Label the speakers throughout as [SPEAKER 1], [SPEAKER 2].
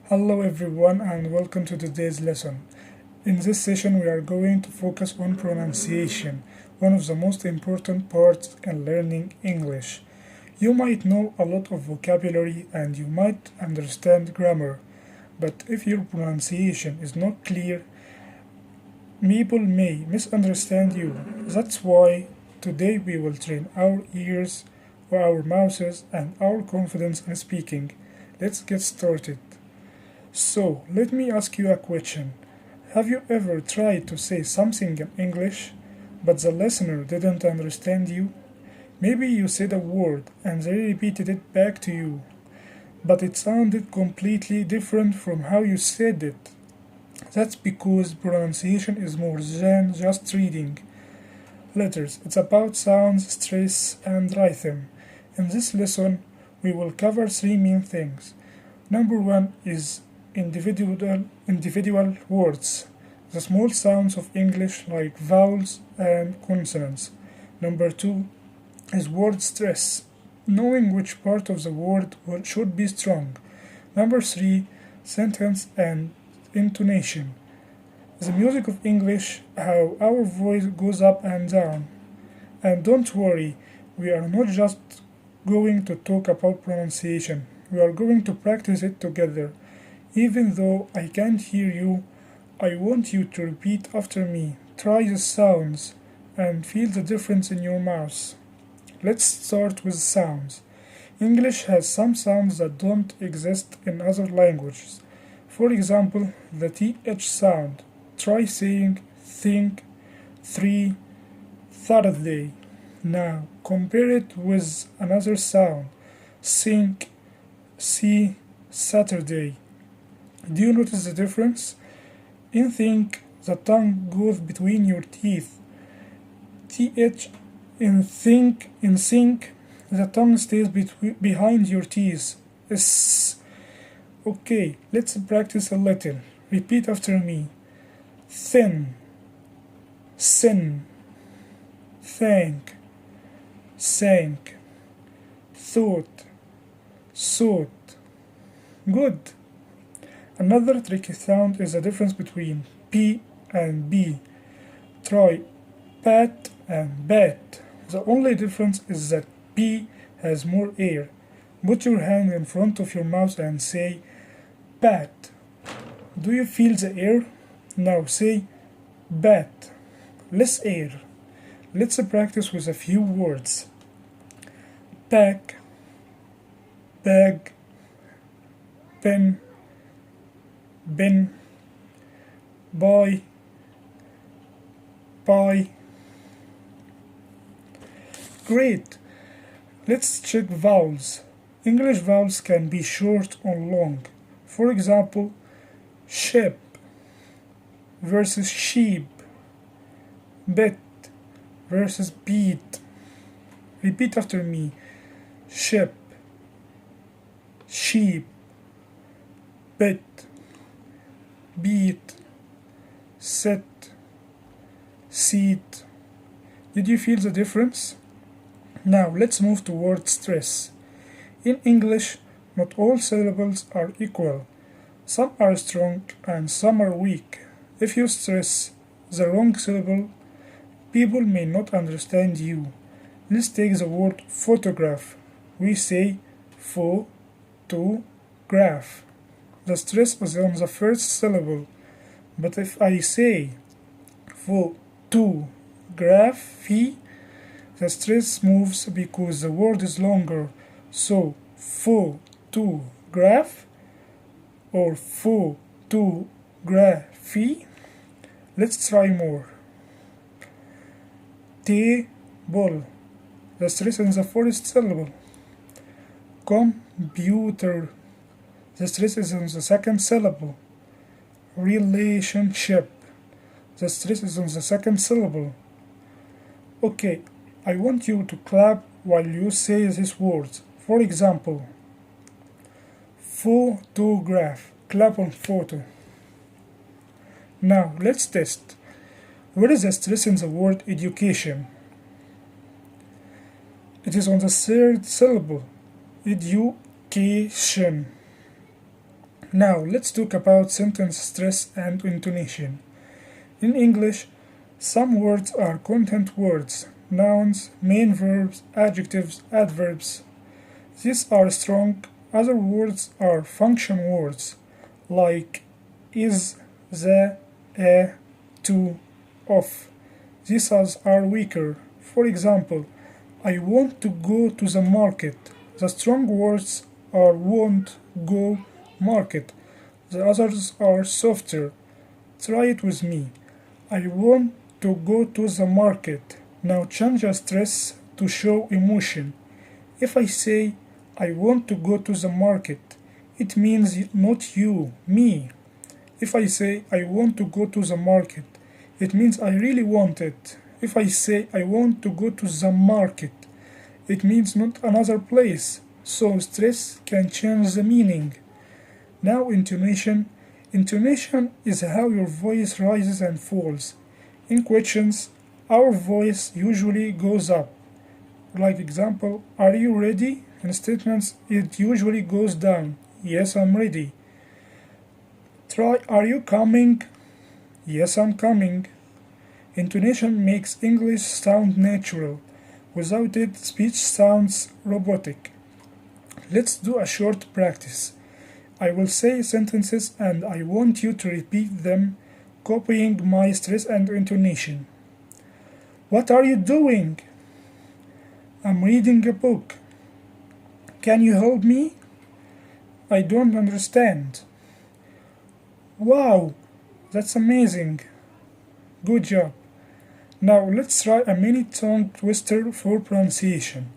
[SPEAKER 1] Hello everyone and welcome to today's lesson. In this session we are going to focus on pronunciation, one of the most important parts in learning English. You might know a lot of vocabulary and you might understand grammar, but if your pronunciation is not clear, people may misunderstand you. That's why today we will train our ears, our mouths, and our confidence in speaking. Let's get started. So, let me ask you a question. Have you ever tried to say something in English, but the listener didn't understand you? Maybe you said a word and they repeated it back to you, but it sounded completely different from how you said it. That's because pronunciation is more than just reading letters. It's about sounds, stress, and rhythm. In this lesson, we will cover three main things. Number one is individual words, the small sounds of English like vowels and consonants. Number two is word stress, knowing which part of the word should be strong. Number three, sentence and intonation, the music of English, how our voice goes up and down. And don't worry, we are not just going to talk about pronunciation, we are going to practice it together. Even though I can't hear you, I want you to repeat after me. Try the sounds and feel the difference in your mouth. Let's start with sounds. English has some sounds that don't exist in other languages. For example, the TH sound. Try saying think, three, Thursday. Now compare it with another sound. Think, see, Saturday. Do you notice the difference? In think, the tongue goes between your teeth. TH in think, the tongue stays behind your teeth. S. Okay, let's practice a little. Repeat after me. Thin, sin, thank, sank, thought, sought. Good. Another tricky sound is the difference between P and B. Try pat and bat. The only difference is that P has more air. Put your hand in front of your mouth and say pat. Do you feel the air? Now say bat. Less air. Let's practice with a few words. Pack, bag, pen, bin, buy, pie. Great! Let's check vowels. English vowels can be short or long. For example, ship versus sheep, bit versus beat. Repeat after me. Ship, sheep, bit, beat, sit, seat. Did you feel the difference? Now let's move to word stress. In English, not all syllables are equal. Some are strong and some are weak. If you stress the wrong syllable, people may not understand you. Let's take the word photograph. We say graph. The stress is on the first syllable. But if I say photography, the stress moves because the word is longer. So photograph or photography. Let's try more. Table. The stress in the first syllable. Computer. The stress is on the second syllable. Relationship. The stress is on the second syllable. Okay, I want you to clap while you say these words. For example, photograph. Clap on photo. Now let's test. Where is the stress in the word education? It is on the third syllable. Education. Now let's talk about sentence stress and intonation. In English, some words are content words, nouns, main verbs, adjectives, adverbs. These are strong. Other words are function words, like is, the, a, to, of. These are weaker. For example, I want to go to the market. The strong words are won't, go, market. The others are softer. Try it with me. I want to go to the market. Now change the stress to show emotion. If I say I want to go to the market, it means not you, me. If I say I want to go to the market, it means I really want it. If I say I want to go to the market, it means not another place. So stress can change the meaning. Now intonation. Intonation is how your voice rises and falls. In questions, our voice usually goes up. Like example, are you ready? In statements, it usually goes down. Yes, I'm ready. Try, are you coming? Yes, I'm coming. Intonation makes English sound natural. Without it, speech sounds robotic. Let's do a short practice. I will say sentences and I want you to repeat them, copying my stress and intonation. What are you doing? I'm reading a book. Can you help me? I don't understand. Wow, that's amazing. Good job. Now let's try a mini tongue twister for pronunciation.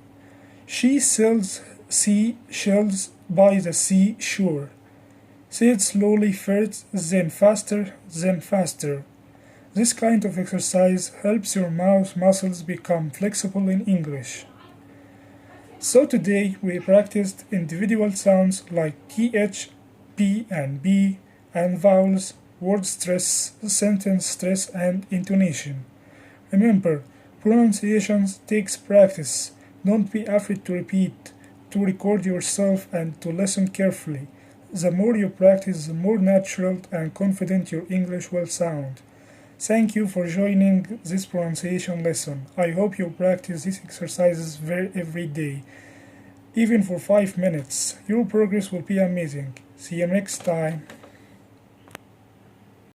[SPEAKER 1] She sells seashells by the seashore. Say it slowly first, then faster, then faster. This kind of exercise helps your mouth muscles become flexible in English. So today we practiced individual sounds like th, p and b, and vowels, word stress, sentence stress, and intonation. Remember, pronunciations takes practice. Don't be afraid to repeat, to record yourself, and to listen carefully. The more you practice, the more natural and confident your English will sound. Thank you for joining this pronunciation lesson. I hope you practice these exercises every day, even for 5 minutes. Your progress will be amazing. See you next time.